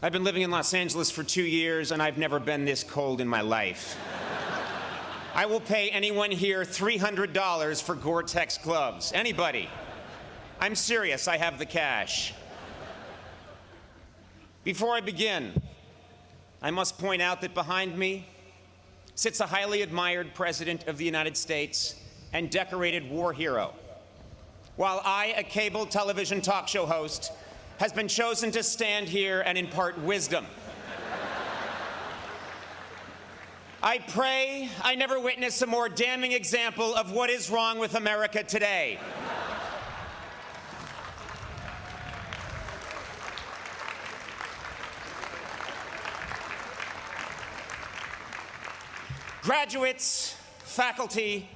I've been living in Los Angeles for 2 years, and I've never been this cold in my life. I will pay anyone here $300 for Gore-Tex gloves. Anybody. I'm serious, I have the cash. Before I begin, I must point out that behind me sits a highly admired President of the United States and decorated war hero, while I, a cable television talk show host, has been chosen to stand here and impart wisdom. I pray I never witness a more damning example of what is wrong with America today. Graduates, faculty,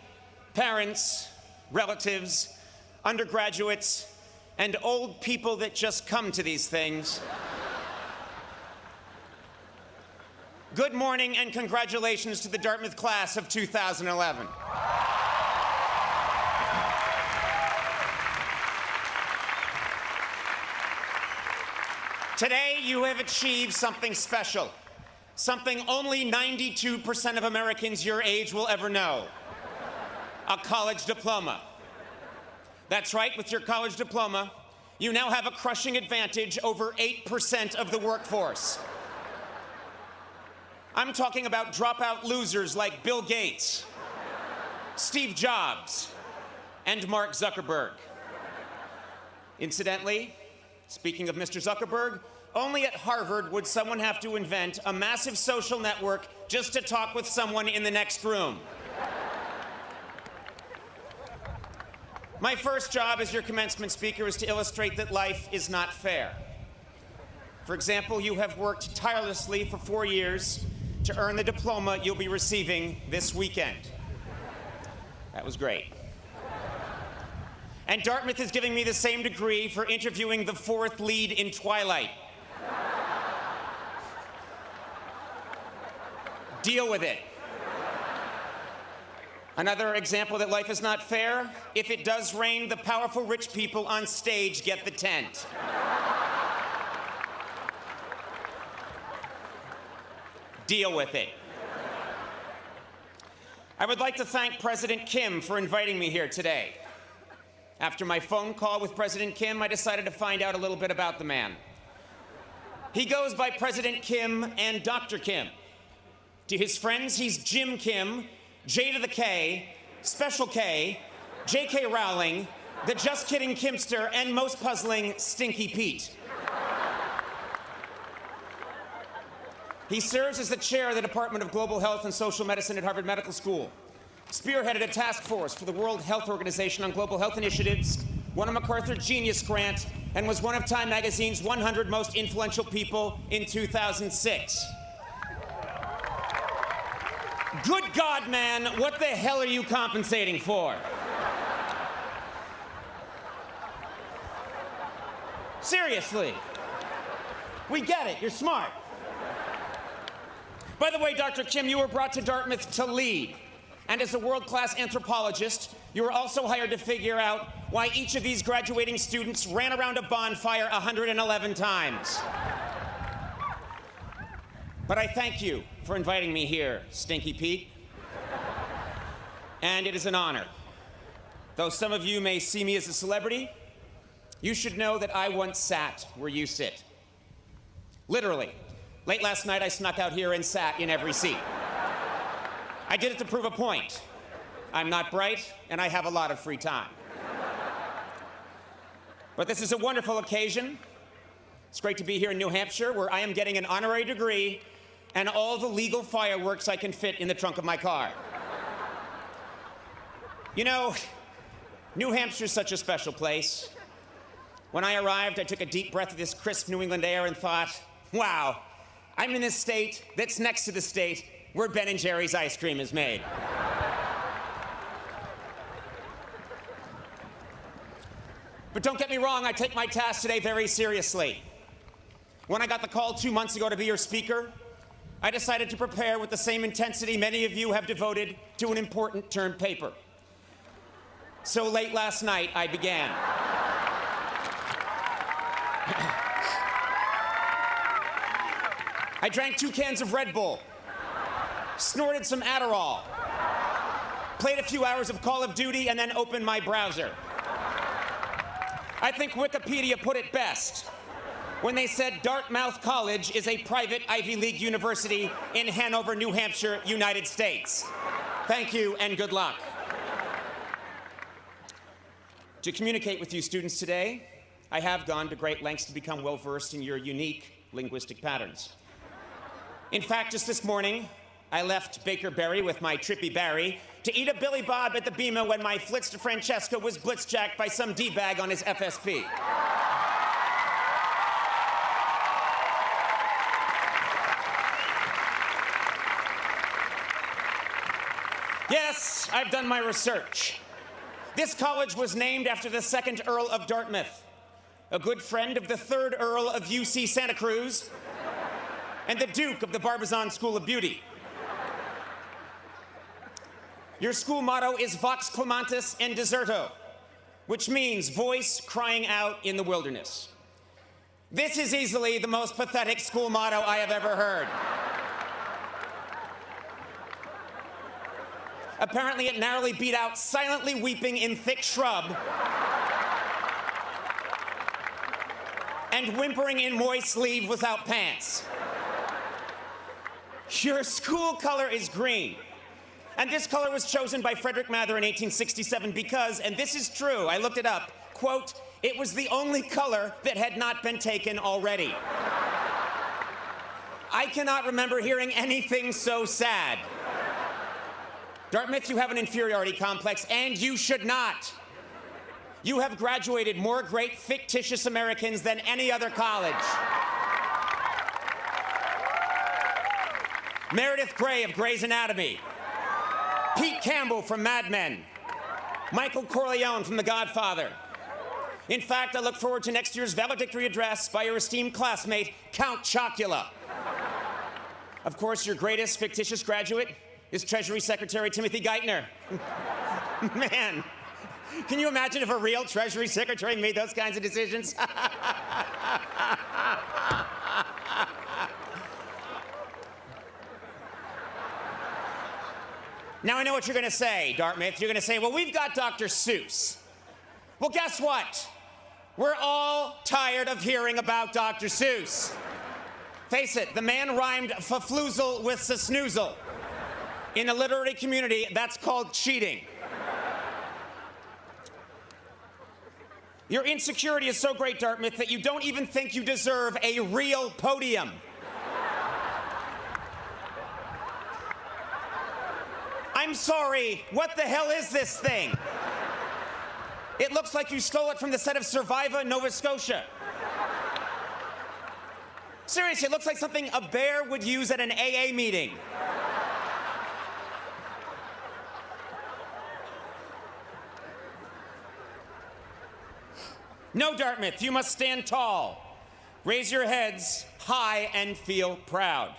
parents, relatives, undergraduates, and old people that just come to these things. Good morning and congratulations to the Dartmouth class of 2011. Today you have achieved something special, something only 92% of Americans your age will ever know: a college diploma. That's right, with your college diploma, you now have a crushing advantage over 8% of the workforce. I'm talking about dropout losers like Bill Gates, Steve Jobs, and Mark Zuckerberg. Incidentally, speaking of Mr. Zuckerberg, only at Harvard would someone have to invent a massive social network just to talk with someone in the next room. My first job as your commencement speaker is to illustrate that life is not fair. For example, you have worked tirelessly for 4 years to earn the diploma you'll be receiving this weekend. That was great. And Dartmouth is giving me the same degree for interviewing the fourth lead in Twilight. Deal with it. Another example that life is not fair: if it does rain, the powerful rich people on stage get the tent. Deal with it. I would like to thank President Kim for inviting me here today. After my phone call with President Kim, I decided to find out a little bit about the man. He goes by President Kim and Dr. Kim. To his friends, he's Jim Kim, J to the K, Special K, J.K. Rowling, the Just Kidding Kimster, and most puzzling, Stinky Pete. He serves as the chair of the Department of Global Health and Social Medicine at Harvard Medical School, spearheaded a task force for the World Health Organization on global health initiatives, won a MacArthur Genius Grant, and was one of Time Magazine's 100 most influential people in 2006. Good God, man, what the hell are you compensating for? Seriously. We get it, you're smart. By the way, Dr. Kim, you were brought to Dartmouth to lead. And as a world-class anthropologist, you were also hired to figure out why each of these graduating students ran around a bonfire 111 times. But I thank you for inviting me here, Stinky Pete. And it is an honor. Though some of you may see me as a celebrity, you should know that I once sat where you sit. Literally. Late last night, I snuck out here and sat in every seat. I did it to prove a point. I'm not bright, and I have a lot of free time. But this is a wonderful occasion. It's great to be here in New Hampshire, where I am getting an honorary degree and all the legal fireworks I can fit in the trunk of my car. You know, New Hampshire's such a special place. When I arrived, I took a deep breath of this crisp New England air and thought, wow, I'm in this state that's next to the state where Ben & Jerry's ice cream is made. But don't get me wrong, I take my task today very seriously. When I got the call 2 months ago to be your speaker, I decided to prepare with the same intensity many of you have devoted to an important term paper. So late last night, I began. I drank 2 cans of Red Bull, snorted some Adderall, played a few hours of Call of Duty, and then opened my browser. I think Wikipedia put it best when they said Dartmouth College is a private Ivy League university in Hanover, New Hampshire, United States. Thank you and good luck. To communicate with you students today, I have gone to great lengths to become well-versed in your unique linguistic patterns. In fact, just this morning, I left Baker Berry with my Trippy Barry to eat a Billy Bob at the Bima when my Flitz to Francesca was blitzjacked by some D-bag on his FSP. Yes, I've done my research. This college was named after the 2nd Earl of Dartmouth, a good friend of the 3rd Earl of UC Santa Cruz, and the Duke of the Barbizon School of Beauty. Your school motto is Vox Clamantis in Deserto, which means voice crying out in the wilderness. This is easily the most pathetic school motto I have ever heard. Apparently, it narrowly beat out silently weeping in thick shrub and whimpering in moist leave without pants. Your school color is green. And this color was chosen by Frederick Mather in 1867 because, and this is true, I looked it up, quote, it was the only color that had not been taken already. I cannot remember hearing anything so sad. Dartmouth, you have an inferiority complex, and you should not. You have graduated more great fictitious Americans than any other college. Meredith Grey of Grey's Anatomy, Pete Campbell from Mad Men, Michael Corleone from The Godfather. In fact, I look forward to next year's valedictory address by your esteemed classmate, Count Chocula. Of course, your greatest fictitious graduate is Treasury Secretary Timothy Geithner. Man, can you imagine if a real Treasury Secretary made those kinds of decisions? Now I know what you're gonna say, Dartmouth. You're gonna say, well, we've got Dr. Seuss. Well, guess what? We're all tired of hearing about Dr. Seuss. Face it, the man rhymed fafloozle with snoozle. In the literary community, that's called cheating. Your insecurity is so great, Dartmouth, that you don't even think you deserve a real podium. I'm sorry, what the hell is this thing? It looks like you stole it from the set of Survivor, Nova Scotia. Seriously, it looks like something a bear would use at an AA meeting. No, Dartmouth, you must stand tall. Raise your heads high and feel proud.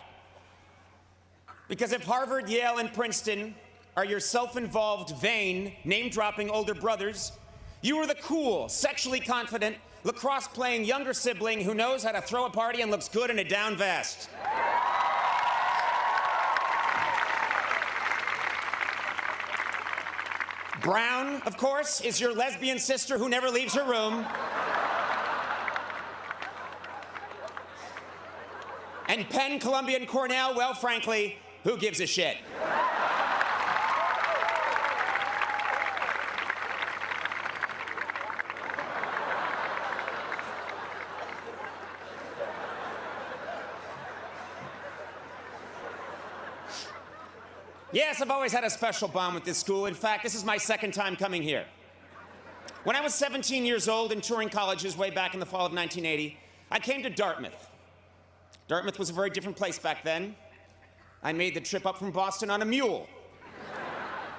Because if Harvard, Yale, and Princeton are your self-involved, vain, name-dropping older brothers, you are the cool, sexually confident, lacrosse-playing younger sibling who knows how to throw a party and looks good in a down vest. Brown, of course, is your lesbian sister who never leaves her room. And Penn, Columbia, and Cornell, well, frankly, who gives a shit? Yes, I've always had a special bond with this school. In fact, this is my 2nd time coming here. When I was 17 years old and touring colleges way back in the fall of 1980, I came to Dartmouth. Dartmouth was a very different place back then. I made the trip up from Boston on a mule.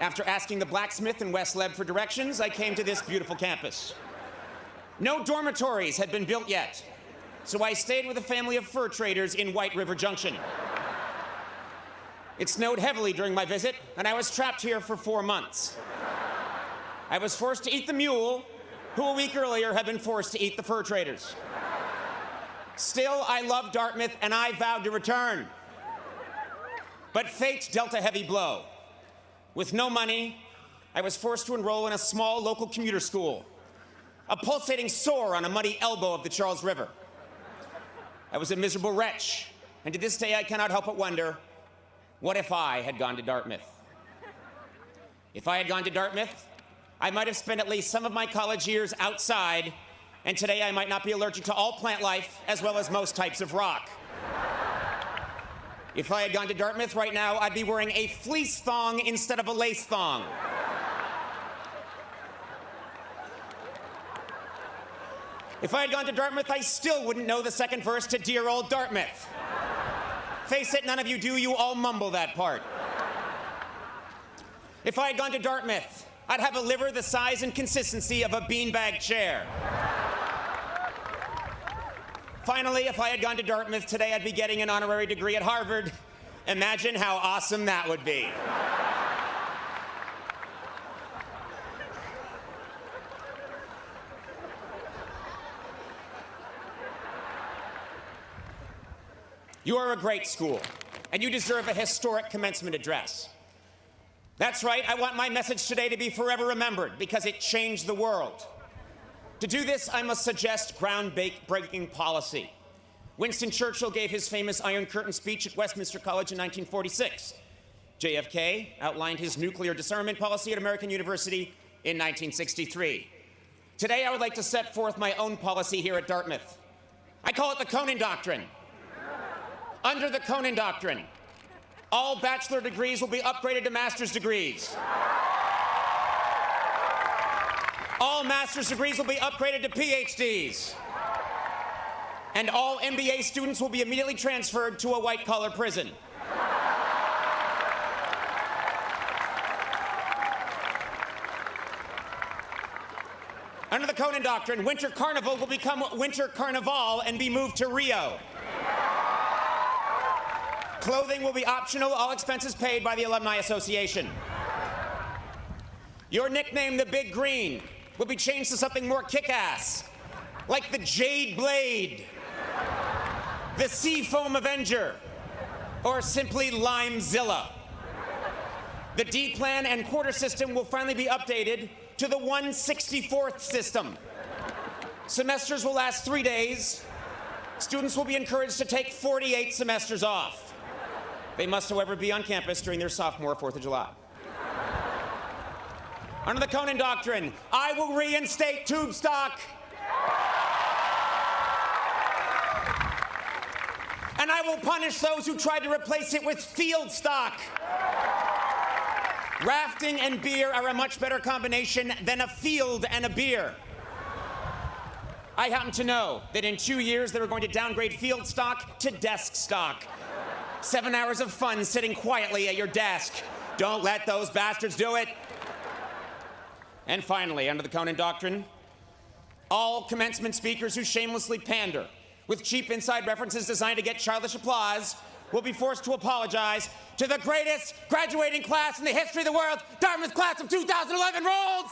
After asking the blacksmith in West Leb for directions, I came to this beautiful campus. No dormitories had been built yet, so I stayed with a family of fur traders in White River Junction. It snowed heavily during my visit, and I was trapped here for 4 months. I was forced to eat the mule, who a week earlier had been forced to eat the fur traders. Still, I love Dartmouth, and I vowed to return. But fate dealt a heavy blow. With no money, I was forced to enroll in a small local commuter school, a pulsating sore on a muddy elbow of the Charles River. I was a miserable wretch, and to this day I cannot help but wonder, what if I had gone to Dartmouth? If I had gone to Dartmouth, I might have spent at least some of my college years outside, and today I might not be allergic to all plant life, as well as most types of rock. If I had gone to Dartmouth right now, I'd be wearing a fleece thong instead of a lace thong. If I had gone to Dartmouth, I still wouldn't know the second verse to Dear Old Dartmouth. Face it, none of you do, you all mumble that part. If I had gone to Dartmouth, I'd have a liver the size and consistency of a beanbag chair. Finally, if I had gone to Dartmouth today, I'd be getting an honorary degree at Harvard. Imagine how awesome that would be. You are a great school, and you deserve a historic commencement address. That's right, I want my message today to be forever remembered because it changed the world. To do this, I must suggest groundbreaking policy. Winston Churchill gave his famous Iron Curtain speech at Westminster College in 1946. JFK outlined his nuclear disarmament policy at American University in 1963. Today, I would like to set forth my own policy here at Dartmouth. I call it the Conan Doctrine. Under the Conan Doctrine, all bachelor degrees will be upgraded to master's degrees. All master's degrees will be upgraded to PhDs. And all MBA students will be immediately transferred to a white-collar prison. Under the Conan Doctrine, Winter Carnival will become Winter Carnival and be moved to Rio. Clothing will be optional, all expenses paid by the Alumni Association. Your nickname, the Big Green, will be changed to something more kick-ass, like the Jade Blade, the Seafoam Avenger, or simply Limezilla. The D-plan and quarter system will finally be updated to the 1/64th system. Semesters will last 3 days. Students will be encouraged to take 48 semesters off. They must, however, be on campus during their sophomore 4th of July. Under the Conan Doctrine, I will reinstate tube stock. And I will punish those who tried to replace it with field stock. Rafting and beer are a much better combination than a field and a beer. I happen to know that in 2 years they were going to downgrade field stock to desk stock. 7 hours of fun sitting quietly at your desk. Don't let those bastards do it. And finally, under the Conan Doctrine, all commencement speakers who shamelessly pander with cheap inside references designed to get childish applause will be forced to apologize to the greatest graduating class in the history of the world, Dartmouth class of 2011 rolls!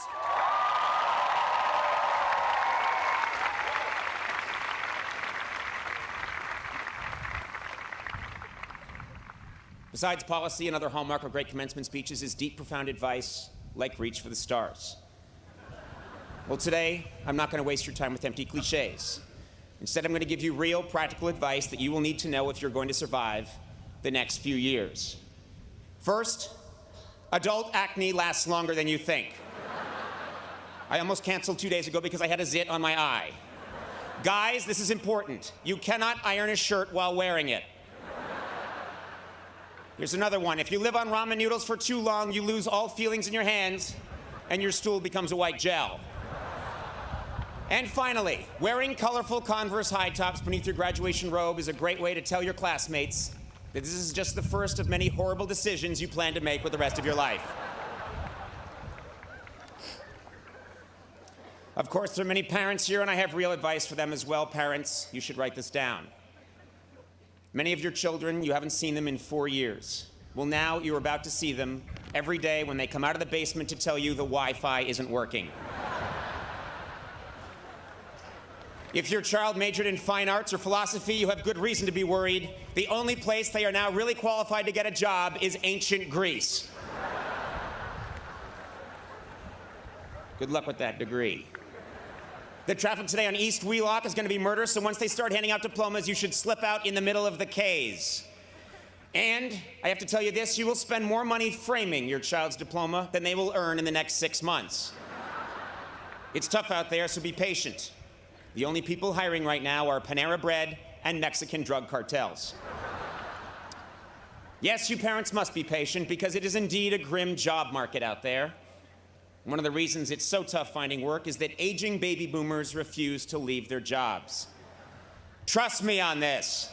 Besides policy, another hallmark of great commencement speeches is deep, profound advice like reach for the stars. Well, today, I'm not going to waste your time with empty cliches. Instead, I'm going to give you real, practical advice that you will need to know if you're going to survive the next few years. First, adult acne lasts longer than you think. I almost canceled 2 days ago because I had a zit on my eye. Guys, this is important. You cannot iron a shirt while wearing it. Here's another one. If you live on ramen noodles for too long, you lose all feelings in your hands, and your stool becomes a white gel. And finally, wearing colorful Converse high tops beneath your graduation robe is a great way to tell your classmates that this is just the first of many horrible decisions you plan to make with the rest of your life. Of course, there are many parents here, and I have real advice for them as well. Parents, you should write this down. Many of your children, you haven't seen them in 4 years. Well, now you're about to see them every day when they come out of the basement to tell you the Wi-Fi isn't working. If your child majored in fine arts or philosophy, you have good reason to be worried. The only place they are now really qualified to get a job is ancient Greece. Good luck with that degree. The traffic today on East Wheelock is going to be murder, so once they start handing out diplomas, you should slip out in the middle of the K's. And I have to tell you this, you will spend more money framing your child's diploma than they will earn in the next 6 months. It's tough out there, so be patient. The only people hiring right now are Panera Bread and Mexican drug cartels. Yes, you parents must be patient because it is indeed a grim job market out there. One of the reasons it's so tough finding work is that aging baby boomers refuse to leave their jobs. Trust me on this.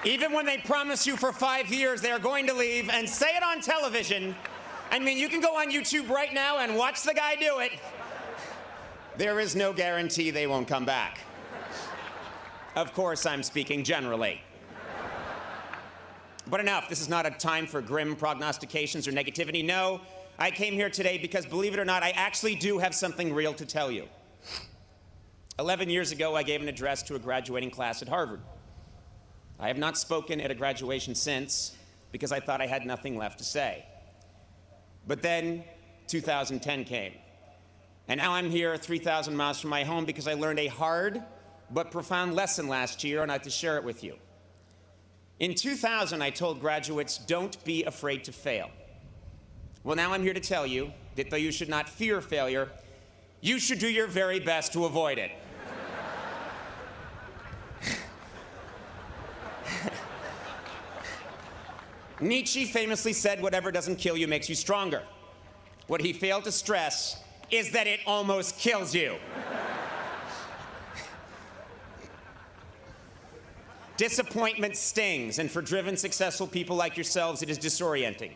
Even when they promise you for 5 years they are going to leave and say it on television, I mean, you can go on YouTube right now and watch the guy do it. There is no guarantee they won't come back. Of course, I'm speaking generally. But enough, this is not a time for grim prognostications or negativity. No, I came here today because, believe it or not, I actually do have something real to tell you. 11 years ago, I gave an address to a graduating class at Harvard. I have not spoken at a graduation since because I thought I had nothing left to say. But then 2010 came. And now I'm here 3,000 miles from my home because I learned a hard but profound lesson last year, and I have to share it with you. In 2000, I told graduates, don't be afraid to fail. Well, now I'm here to tell you that though you should not fear failure, you should do your very best to avoid it. Nietzsche famously said, whatever doesn't kill you makes you stronger. What he failed to stress is that it almost kills you. Disappointment stings, and for driven, successful people like yourselves, it is disorienting.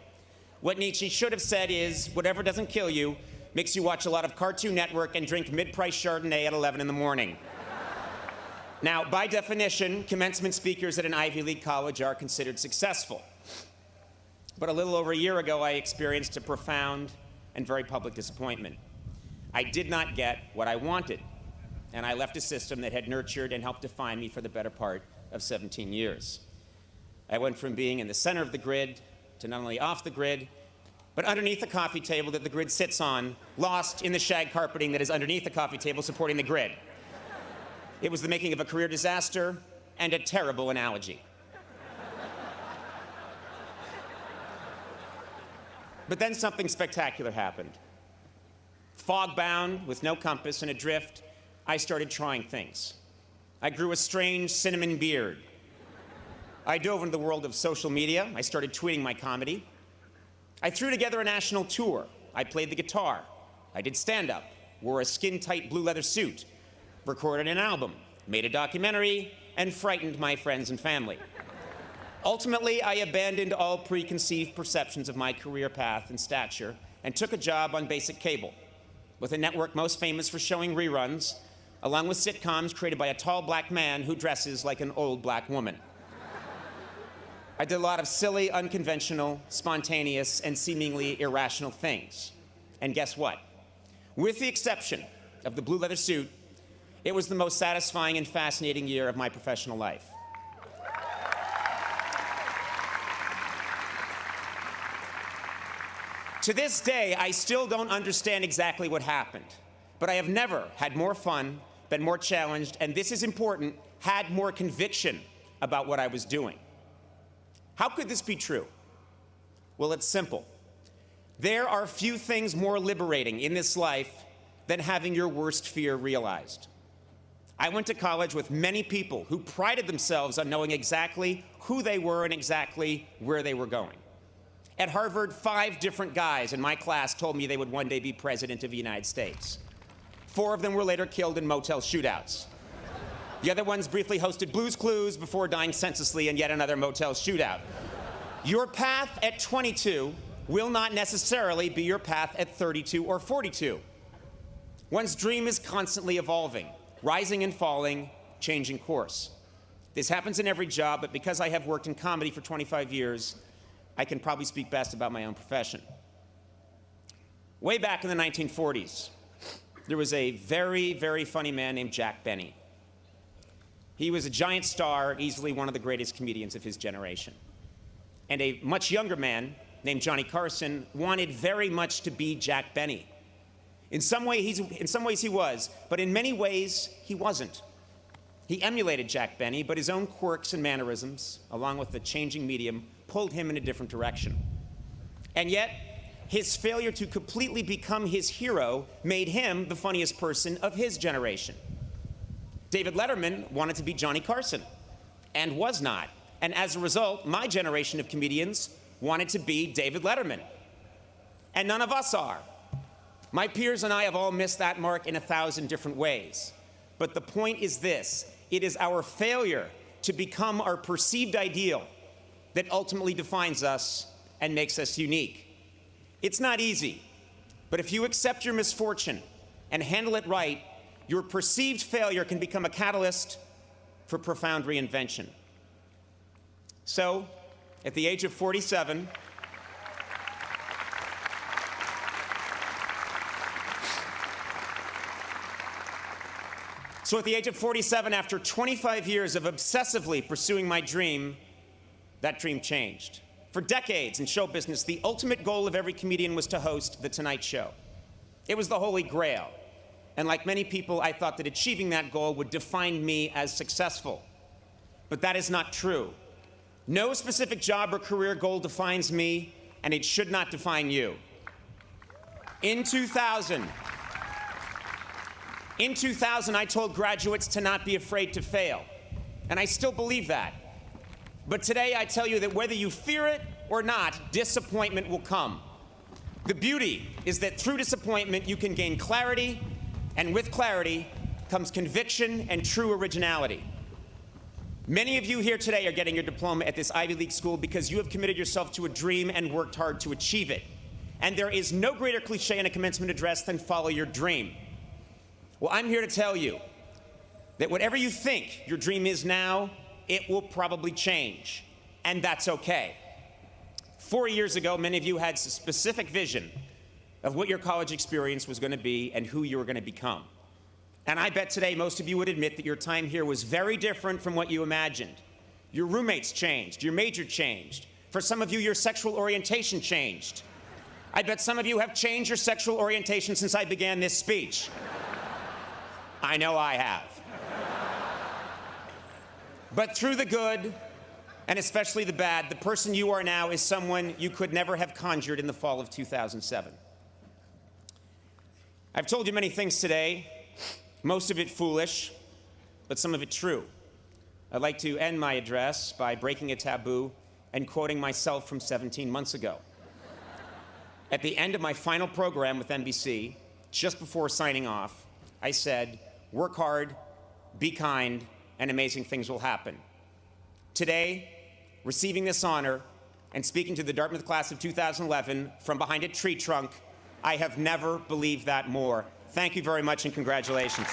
What Nietzsche should have said is, whatever doesn't kill you makes you watch a lot of Cartoon Network and drink mid-price Chardonnay at 11 in the morning. Now, by definition, commencement speakers at an Ivy League college are considered successful. But a little over a year ago, I experienced a profound and very public disappointment. I did not get what I wanted, and I left a system that had nurtured and helped define me for the better part of 17 years. I went from being in the center of the grid to not only off the grid, but underneath the coffee table that the grid sits on, lost in the shag carpeting that is underneath the coffee table supporting the grid. It was the making of a career disaster and a terrible analogy. But then something spectacular happened. Fog-bound, with no compass and adrift, I started trying things. I grew a strange cinnamon beard. I dove into the world of social media. I started tweeting my comedy. I threw together a national tour. I played the guitar. I did stand-up, wore a skin-tight blue leather suit, recorded an album, made a documentary, and frightened my friends and family. Ultimately, I abandoned all preconceived perceptions of my career path and stature and took a job on basic cable, with a network most famous for showing reruns, along with sitcoms created by a tall black man who dresses like an old black woman. I did a lot of silly, unconventional, spontaneous, and seemingly irrational things. And guess what? With the exception of the blue leather suit, it was the most satisfying and fascinating year of my professional life. To this day, I still don't understand exactly what happened, but I have never had more fun, been more challenged, and this is important, had more conviction about what I was doing. How could this be true? Well, it's simple. There are few things more liberating in this life than having your worst fear realized. I went to college with many people who prided themselves on knowing exactly who they were and exactly where they were going. At Harvard, 5 different guys in my class told me they would one day be president of the United States. 4 of them were later killed in motel shootouts. The other ones briefly hosted Blue's Clues before dying senselessly in yet another motel shootout. Your path at 22 will not necessarily be your path at 32 or 42. One's dream is constantly evolving, rising and falling, changing course. This happens in every job, but because I have worked in comedy for 25 years, I can probably speak best about my own profession. Way back in the 1940s, there was a very, very funny man named Jack Benny. He was a giant star, easily one of the greatest comedians of his generation. And a much younger man named Johnny Carson wanted very much to be Jack Benny. In some ways he was, but in many ways he wasn't. He emulated Jack Benny, but his own quirks and mannerisms, along with the changing medium, pulled him in a different direction. And yet, his failure to completely become his hero made him the funniest person of his generation. David Letterman wanted to be Johnny Carson, and was not. And as a result, my generation of comedians wanted to be David Letterman. And none of us are. My peers and I have all missed that mark in 1,000 different ways. But the point is this: it is our failure to become our perceived ideal that ultimately defines us and makes us unique. It's not easy, but if you accept your misfortune and handle it right, your perceived failure can become a catalyst for profound reinvention. So, at the age of 47, after 25 years of obsessively pursuing my dream, that dream changed. For decades in show business, the ultimate goal of every comedian was to host The Tonight Show. It was the holy grail. And like many people, I thought that achieving that goal would define me as successful. But that is not true. No specific job or career goal defines me, and it should not define you. In 2000, I told graduates to not be afraid to fail. And I still believe that. But today I tell you that whether you fear it or not, disappointment will come. The beauty is that through disappointment you can gain clarity, and with clarity comes conviction and true originality. Many of you here today are getting your diploma at this Ivy League school because you have committed yourself to a dream and worked hard to achieve it. And there is no greater cliche in a commencement address than follow your dream. Well, I'm here to tell you that whatever you think your dream is now, it will probably change, and that's okay. 4 years ago, many of you had a specific vision of what your college experience was going to be and who you were going to become. And I bet today most of you would admit that your time here was very different from what you imagined. Your roommates changed, your major changed. For some of you, your sexual orientation changed. I bet some of you have changed your sexual orientation since I began this speech. I know I have. But through the good, and especially the bad, the person you are now is someone you could never have conjured in the fall of 2007. I've told you many things today, most of it foolish, but some of it true. I'd like to end my address by breaking a taboo and quoting myself from 17 months ago. At the end of my final program with NBC, just before signing off, I said, "Work hard, be kind, and amazing things will happen." Today, receiving this honor and speaking to the Dartmouth class of 2011 from behind a tree trunk, I have never believed that more. Thank you very much and congratulations.